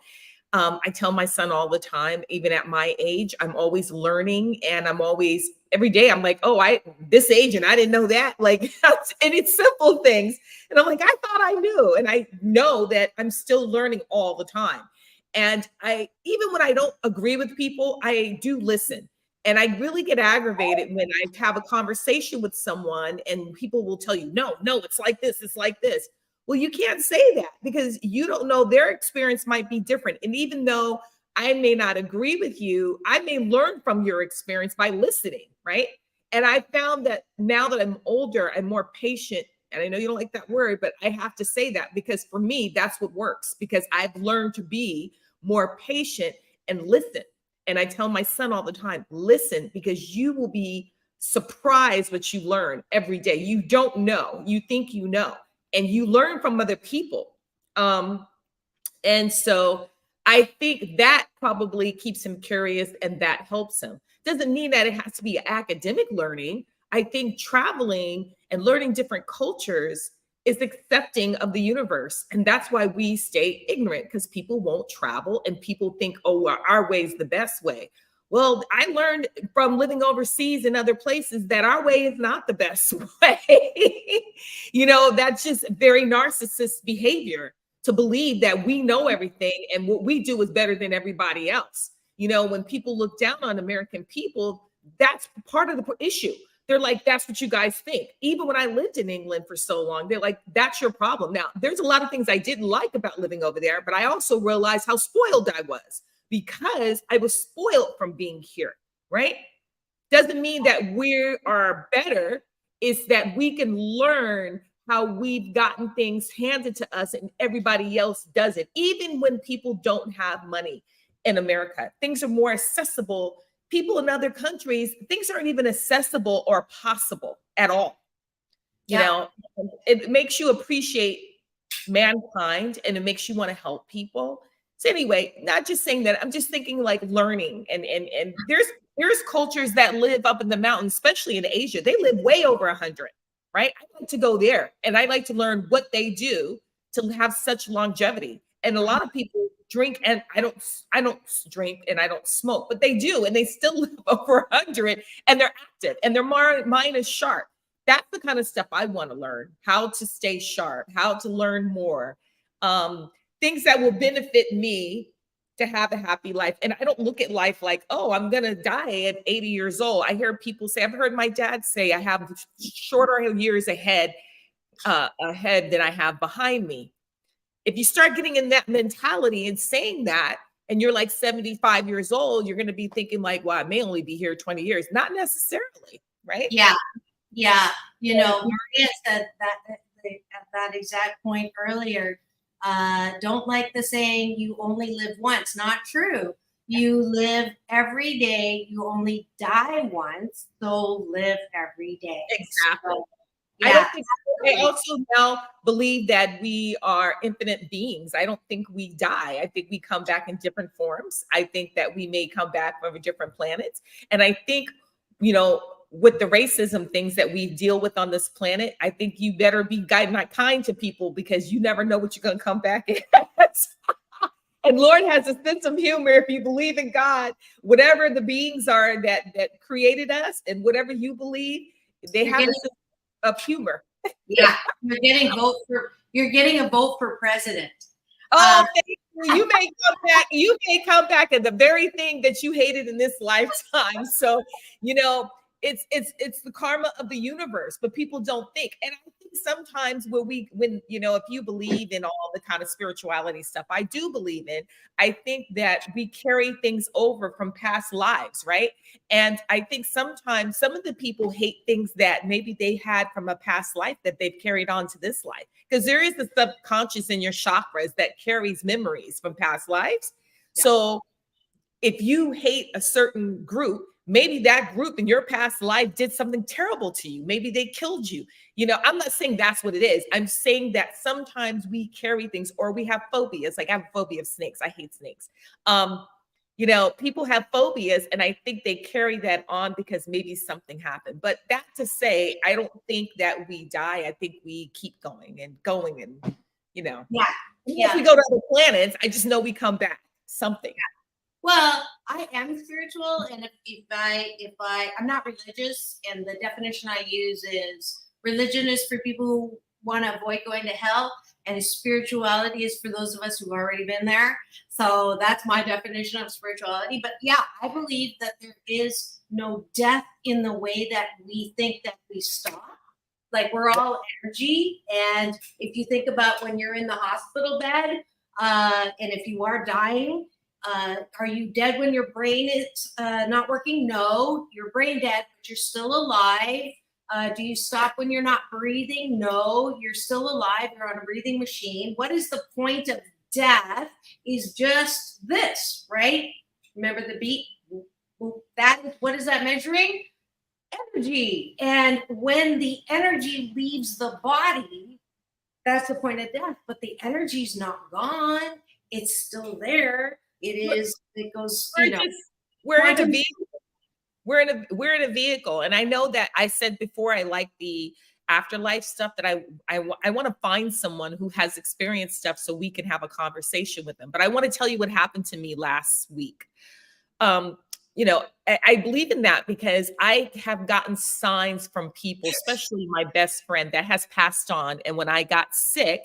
I tell my son all the time, even at my age, I'm always learning, and I'm always, every day I'm like, oh, this age and I didn't know that. And it's simple things. And I'm like, I thought I knew. And I know that I'm still learning all the time. And even when I don't agree with people, I do listen. And I really get aggravated when I have a conversation with someone and people will tell you, no, it's like this, it's like this. Well, you can't say that because you don't know, their experience might be different. And even though I may not agree with you, I may learn from your experience by listening, right? And I found that now that I'm older, I'm more patient. And I know you don't like that word, but I have to say that because for me, that's what works, because I've learned to be more patient and listen. And I tell my son all the time, listen, because you will be surprised what you learn every day. You don't know, you think you know. And you learn from other people. And so I think that probably keeps him curious and that helps him. Doesn't mean that it has to be academic learning. I think traveling and learning different cultures is accepting of the universe. And that's why we stay ignorant, because people won't travel and people think, oh, our way is the best way. Well, I learned from living overseas in other places that our way is not the best way. That's just very narcissist behavior to believe that we know everything and what we do is better than everybody else. When people look down on American people, that's part of the issue. they're like, that's what you guys think. Even when I lived in England for so long, they're like, that's your problem. Now, there's a lot of things I didn't like about living over there, but I also realized how spoiled I was because I was spoiled from being here, right? Doesn't mean that we are better. It's that we can learn how we've gotten things handed to us and everybody else doesn't. Even when people don't have money in America, things are more accessible. People in other countries, things aren't even accessible or possible at all. You know, it makes you appreciate mankind and it makes you want to help people. So anyway, not just saying that, I'm just thinking like learning and there's cultures that live up in the mountains, especially in Asia. They live way over 100, right? I like to go there and I like to learn what they do to have such longevity. And a lot of people drink, and I don't drink and I don't smoke, but they do, and they still live over 100 and they're active and their mind is sharp. That's the kind of stuff I want to learn, how to stay sharp, how to learn more, things that will benefit me to have a happy life. And I don't look at life like, oh, I'm going to die at 80 years old. I hear people say, I've heard my dad say, I have shorter years ahead than I have behind me. If you start getting in that mentality and saying that, and you're like 75 years old, you're going to be thinking like, well, I may only be here 20 years. Not necessarily, right? Yeah. Yeah. You know, Maria said that at that exact point earlier. Don't like the saying, you only live once. Not true. You live every day. You only die once. So live every day. Exactly. So, yeah. I also now believe that we are infinite beings. I don't think we die. I think we come back in different forms. I think that we may come back from different planets. And I think, you know, with the racism things that we deal with on this planet, I think you better be not kind to people because you never know what you're going to come back as. And Lord has a sense of humor. If you believe in God, whatever the beings are that created us and whatever you believe, they have a sense of humor. Yeah, you're getting a vote for president. Oh, thank you. You may come back. You may come back at the very thing that you hated in this lifetime. So, you know, it's the karma of the universe, but people don't think. And I think sometimes when you know, if you believe in all the kind of spirituality stuff I do believe in, I think that we carry things over from past lives, right? And I think sometimes some of the people hate things that maybe they had from a past life that they've carried on to this life. Because there is the subconscious in your chakras that carries memories from past lives. Yeah. So if you hate a certain group, maybe that group in your past life did something terrible to you. Maybe they killed you. You know, I'm not saying that's what it is. I'm saying that sometimes we carry things or we have phobias. Like I have a phobia of snakes. I hate snakes. You know, people have phobias and I think they carry that on because maybe something happened. But that to say, I don't think that we die. I think we keep going and, you know. Yeah. If we go to other planets, I just know we come back. Something. Yeah. Well, I am spiritual, and I'm not religious, and the definition I use is religion is for people who want to avoid going to hell, and spirituality is for those of us who've already been there. So that's my definition of spirituality. But yeah, I believe that there is no death in the way that we think that we stop. Like we're all energy, and if you think about when you're in the hospital bed, and if you are dying. Are you dead when your brain is not working? No, you're brain dead, but you're still alive. Do you stop when you're not breathing? No, you're still alive. You're on a breathing machine. What is the point of death? Is just this, right? Remember the beat? What is that measuring? Energy. And when the energy leaves the body, that's the point of death. But the energy's not gone. It's still there. It goes, you know, we're in a vehicle. We're in a vehicle. And I know that I said before I like the afterlife stuff that I want to find someone who has experienced stuff so we can have a conversation with them. But I want to tell you what happened to me last week. You know, I believe in that because I have gotten signs from people, especially my best friend that has passed on. And when I got sick,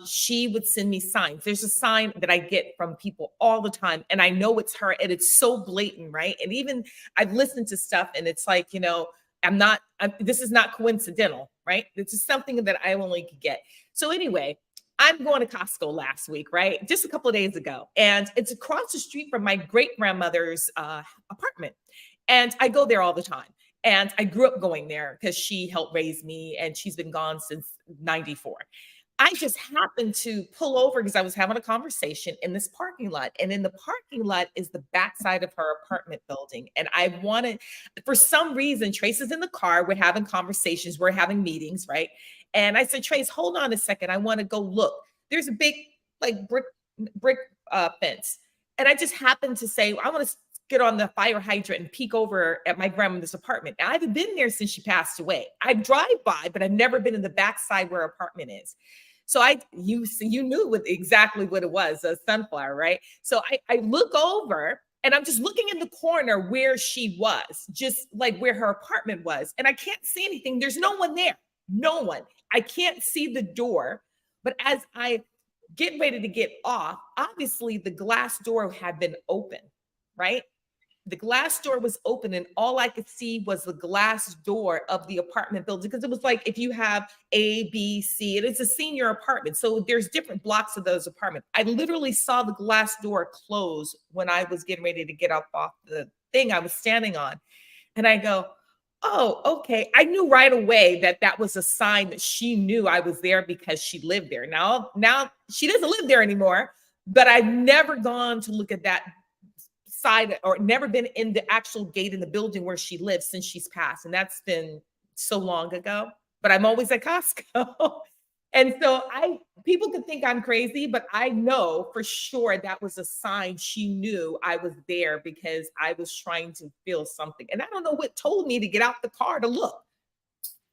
she would send me signs. There's a sign that I get from people all the time, and I know it's her, and it's so blatant, right? And even I've listened to stuff, and it's like, you know, this is not coincidental, right? This is something that I only could get. So anyway, I'm going to Costco last week, right? Just a couple of days ago. And it's across the street from my great-grandmother's apartment. And I go there all the time. And I grew up going there because she helped raise me, and she's been gone since 94. I just happened to pull over because I was having a conversation in this parking lot. And in the parking lot is the backside of her apartment building. And I wanted, for some reason, Trace is in the car. We're having conversations. We're having meetings, right? And I said, Trace, hold on a second. I want to go look. There's a big like brick fence. And I just happened to say, I want to get on the fire hydrant and peek over at my grandmother's apartment. Now, I haven't been there since she passed away. I drive by, but I've never been in the backside where her apartment is. So you knew exactly what it was, a sunflower, right? So I look over and I'm just looking in the corner where she was, just like where her apartment was. And I can't see anything. There's no one there. No one. I can't see the door. But as I get ready to get off, obviously the glass door had been open, right? The glass door was open and all I could see was the glass door of the apartment building, because it was like if you have A, B, C, and it's a senior apartment. So there's different blocks of those apartments. I literally saw the glass door close when I was getting ready to get up off the thing I was standing on. And I go, oh, okay. I knew right away that was a sign that she knew I was there because she lived there. Now she doesn't live there anymore, but I've never gone to look at that side or never been in the actual gate in the building where she lives since she's passed. And that's been so long ago, but I'm always at Costco. And so people could think I'm crazy, but I know for sure that was a sign she knew I was there because I was trying to feel something. And I don't know what told me to get out the car to look.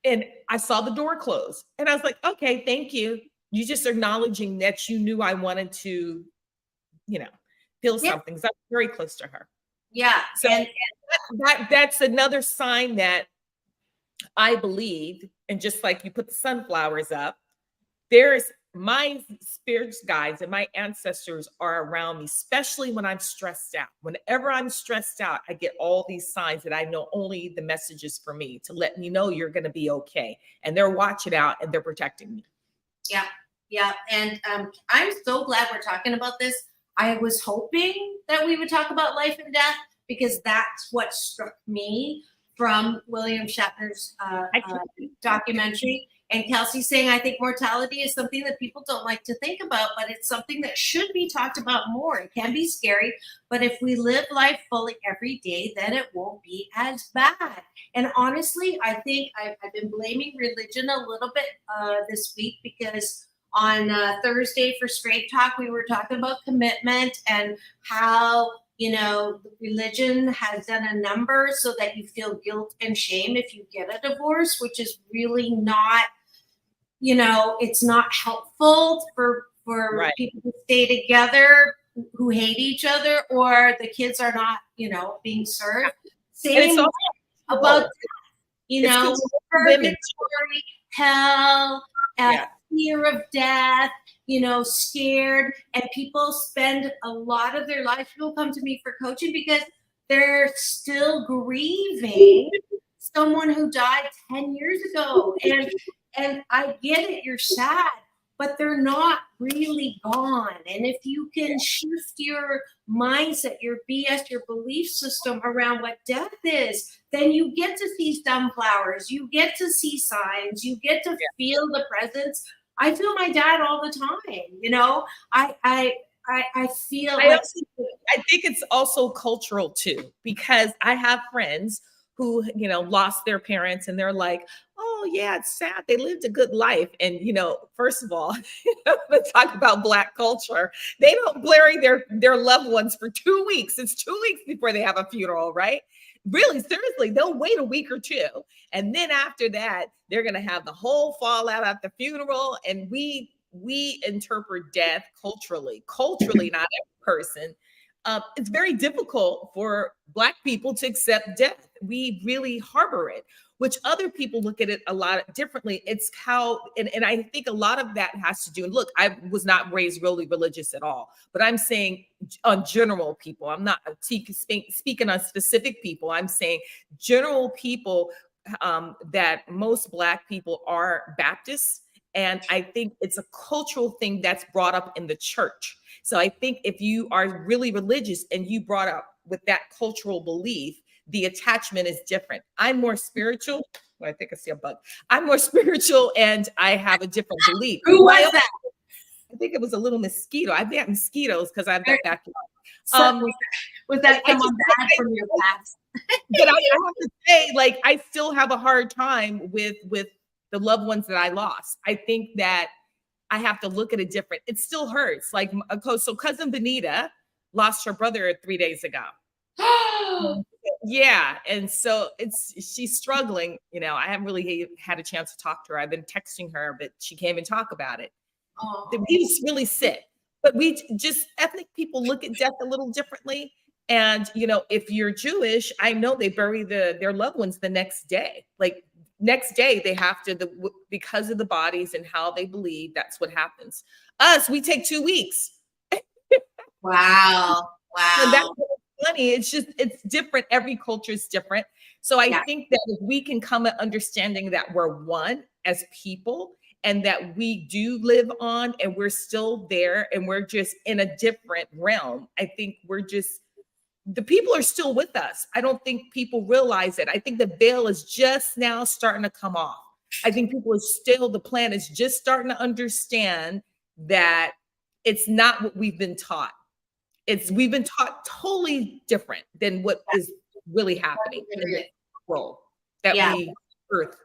And I saw the door close and I was like, okay, thank you. You just acknowledging that you knew I wanted to, feel something. So I'm very close to her. Yeah. So that's another sign that I believe, and just like you put the sunflowers up, there's my spirits guides and my ancestors are around me, especially when I'm stressed out. Whenever I'm stressed out, I get all these signs that I know only the message is for me to let me know you're going to be okay. And they're watching out and they're protecting me. Yeah. Yeah. And I'm so glad we're talking about this. I was hoping that we would talk about life and death because that's what struck me from William Shatner's documentary. And Kelsey's saying, I think mortality is something that people don't like to think about, but it's something that should be talked about more. It can be scary, but if we live life fully every day, then it won't be as bad. And honestly, I think I've been blaming religion a little bit this week because on Thursday for Straight Talk, we were talking about commitment and how, religion has done a number so that you feel guilt and shame if you get a divorce, which is really not, it's not helpful for people to stay together who hate each other or the kids are not, being served. Same about, purgatory, hell, fear of death, scared, and people spend a lot of their life. People come to me for coaching because they're still grieving someone who died 10 years ago. And I get it, you're sad, but they're not really gone. And if you can shift your mindset, your BS, your belief system around what death is, then you get to see sunflowers, you get to see signs, you get to feel the presence. I feel my dad all the time, I feel I think it's also cultural too, because I have friends who, lost their parents and they're like, oh yeah, it's sad. They lived a good life. And, first of all, let's talk about Black culture. They don't bury their loved ones for 2 weeks. It's 2 weeks before they have a funeral, right? Really, seriously, they'll wait a week or two. And then after that, they're going to have the whole fallout at the funeral. And we interpret death culturally, not every person. It's very difficult for Black people to accept death. We really harbor it, which other people look at it a lot differently. It's how, and I think a lot of that has to do, and look, I was not raised really religious at all, but I'm saying on general people, I'm not speaking on specific people. I'm saying general people that most Black people are Baptists. And I think it's a cultural thing that's brought up in the church. So I think if you are really religious and you brought up with that cultural belief, the attachment is different. I'm more spiritual. Well, I think I see a bug. I'm more spiritual and I have a different belief. Who was that? I think it was a little mosquito. I've got mosquitoes because I've got backyard. Was that someone bad from your past? But I have to say, like, I still have a hard time with the loved ones that I lost. I think that I have to look at it different. It still hurts. Like, so cousin Benita lost her brother 3 days ago. Yeah. And so she's struggling. You know, I haven't really had a chance to talk to her. I've been texting her, but she can't even talk about it. He was really sick. But ethnic people look at death a little differently. And, you know, if you're Jewish, I know they bury their loved ones the next day. Like, next day they have to, because of the bodies and how they believe, that's what happens. Us, we take 2 weeks. Wow. And that's funny. It's different. Every culture is different. So I think that if we can come at understanding that we're one as people and that we do live on and we're still there and we're just in a different realm, I think the people are still with us. I don't think people realize it. I think the veil is just now starting to come off. I think the plan is just starting to understand that it's not what we've been taught. We've been taught totally different than what is really happening in the world that we earth.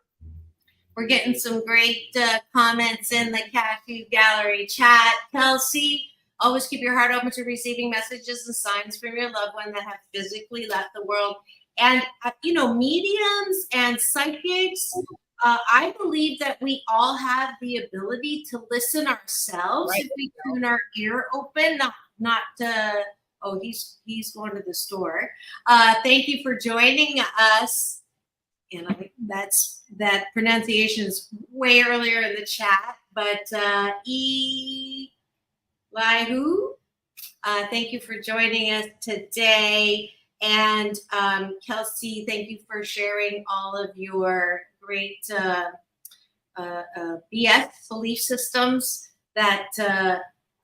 We're getting some great comments in the Cashew Gallery chat. Kelsey, always keep your heart open to receiving messages and signs from your loved one that have physically left the world. And, mediums and psychics, I believe that we all have the ability to listen ourselves if we tune our ear open, he's going to the store. Thank you for joining us. And that pronunciation is way earlier in the chat, but Elihu, thank you for joining us today. And Kelsey, thank you for sharing all of your great BS belief systems that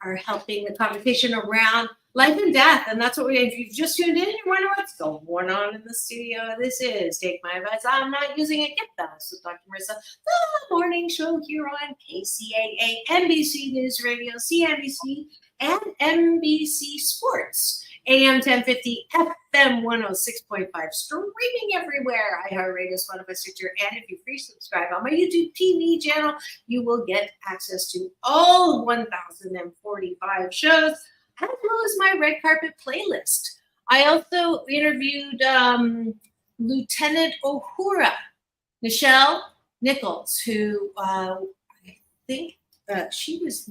are helping the conversation around life and death. And that's what if you've just tuned in, you wonder what's going on in the studio. This is Take My Advice. I'm not using it. Get that. This is Dr. Marissa, the morning show here on KCAA, NBC News Radio, CNBC, and NBC Sports. AM 1050, FM 106.5, streaming everywhere. iHeartRadio, Spotify, Stitcher, and if you free subscribe on my YouTube TV channel, you will get access to all 1,045 shows, as well as my red carpet playlist. I also interviewed Lieutenant Uhura, Nichelle Nichols, who I think she was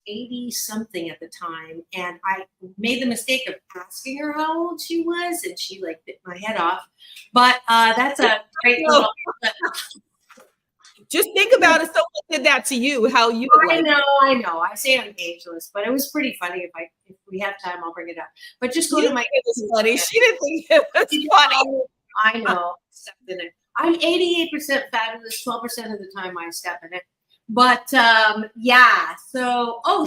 80 something at the time, and I made the mistake of asking her how old she was, and she bit my head off. But that's a great little. Just think about if someone did that to you, how you. I know. I say I'm ageless, but it was pretty funny. If we have time, I'll bring it up. But just go to my. It was funny. She didn't think it was funny. I know. Stepped in it. I'm 88% fabulous. 12% of the time I step in it. But yeah. So when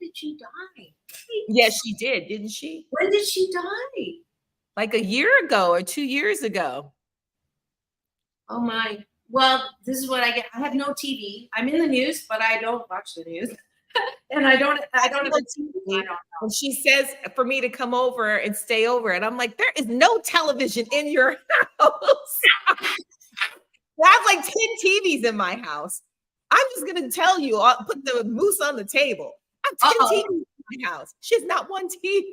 did she die? Yes, she did, didn't she? When did she die? Like a year ago or 2 years ago. Oh my. Well, this is what I get. I have no TV. I'm in the news, but I don't watch the news. And I don't have a TV. And she says for me to come over and stay over. And I'm like, there is no television in your house. I have like 10 TVs in my house. I'm just going to tell you, I'll put the moose on the table. I have 10 TVs in my house. She has not one TV.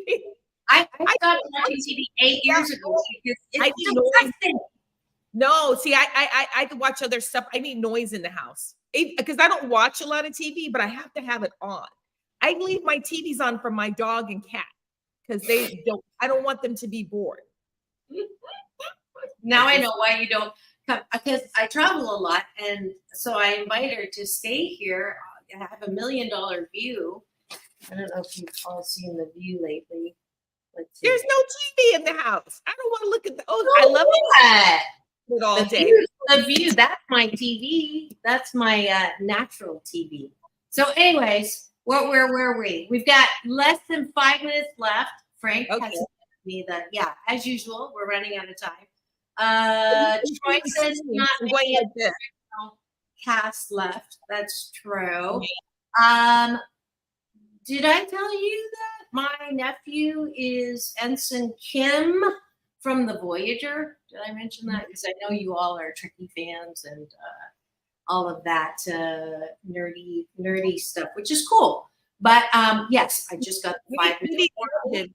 I stopped watching TV 8 years ago because it's disgusting. No, see, I could watch other stuff. I need noise in the house because I don't watch a lot of TV, but I have to have it on. I leave my TVs on for my dog and cat because I don't want them to be bored. Now I know why you don't come, because I travel a lot, and so I invite her to stay here. I have $1 million view. I don't know if you've all seen the view lately. There's no TV in the house. I don't want to look at the. I love it. it all day. The view, that's my TV. That's my natural TV. So anyways, where were we? We've got less than 5 minutes left. Frank has given me that. Yeah, as usual, we're running out of time. Troy says not many cast left. That's true. Did I tell you that my nephew is Ensign Kim from the Voyager? Did I mention that? Because I know you all are Trekkie fans and all of that nerdy stuff, which is cool. But yes, I just got the 5 minutes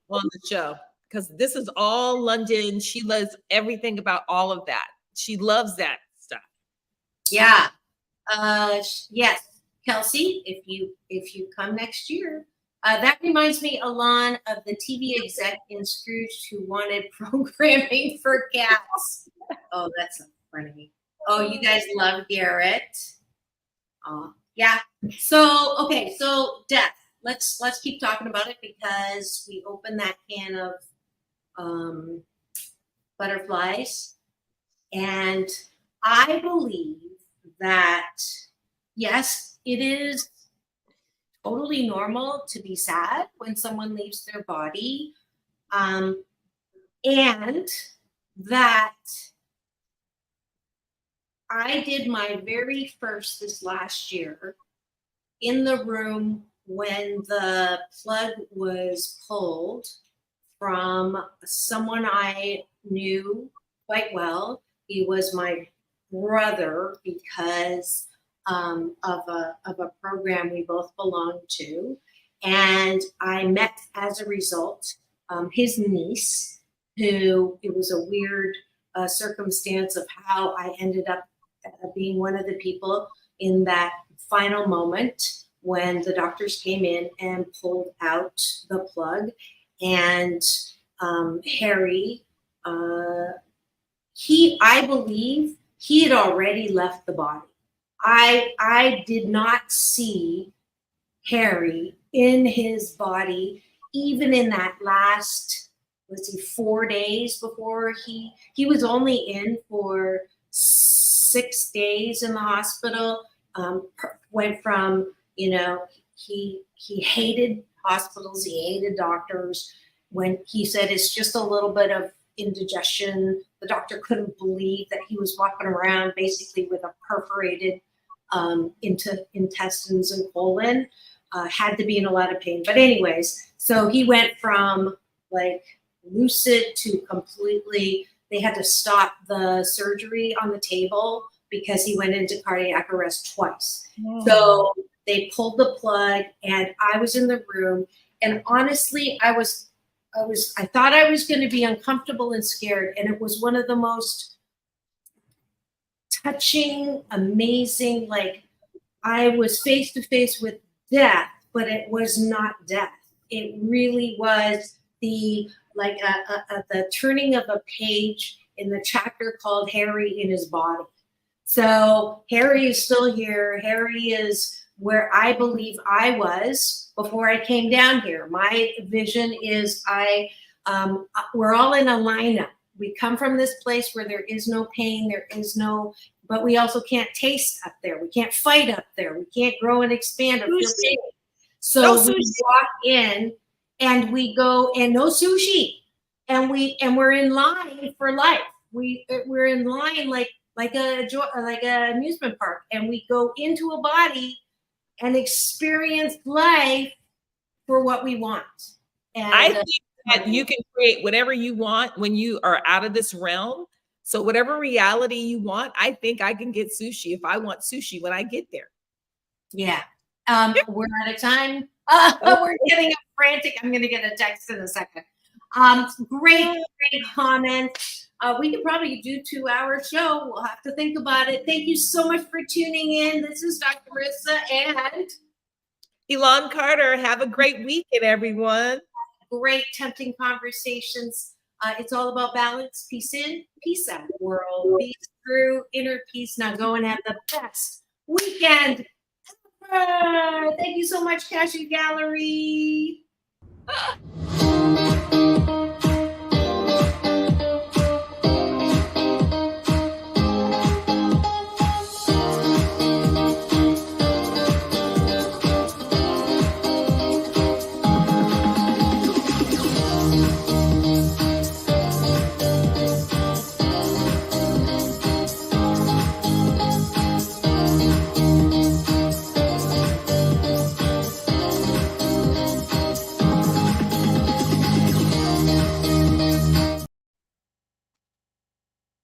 on the show because this is all London. She loves everything about all of that. She loves that stuff. Yeah. Yes, Kelsey, if you come next year. That reminds me, Elan, of the TV exec in Scrooge who wanted programming for cats. Oh, that's so funny. Oh, you guys love Garrett. Yeah. So, okay. So death. Let's keep talking about it because we opened that can of butterflies. And I believe that, yes, it is totally normal to be sad when someone leaves their body. And that I did my very first this last year in the room when the plug was pulled from someone I knew quite well. He was my brother because of a program we both belonged to. And I met as a result his niece, who it was a weird circumstance of how I ended up being one of the people in that final moment when the doctors came in and pulled out the plug. And Harry, I believe he had already left the body. I did not see Harry in his body, even in that last, 4 days before he was only in for 6 days in the hospital. Went from, he hated hospitals, he hated doctors. When he said it's just a little bit of indigestion, the doctor couldn't believe that he was walking around basically with a perforated into intestines and colon, had to be in a lot of pain. But anyways, so he went from like lucid to completely, they had to stop the surgery on the table because he went into cardiac arrest twice. Oh. So they pulled the plug and I was in the room, and honestly, I thought I was going to be uncomfortable and scared. And it was one of the most touching, amazing, like I was face to face with death, but it was not death. It really was the turning of a page in the chapter called Harry in his body. So Harry is still here. Harry is where I believe I was before I came down here. My vision is we're all in a lineup. We come from this place where there is no pain, but we also can't taste up there. We can't fight up there. We can't grow and expand or feel pain. So we walk in and we go, and no sushi. And we're in line for life. We're in line like an amusement park, and we go into a body and experience life for what we want. And I think that you can create whatever you want when you are out of this realm. So whatever reality you want, I think I can get sushi if I want sushi when I get there. Yeah. We're out of time. We're getting frantic. I'm going to get a text in a second. Great comment. We could probably do 2-hour show. We'll have to think about it. Thank you so much for tuning in. This is Dr. Marissa and Elan Carter. Have a great weekend, everyone. Great, tempting conversations. It's all about balance, peace in, peace out. World peace through, inner peace. Now go and have the best weekend ever. Thank you so much, Cashew Gallery.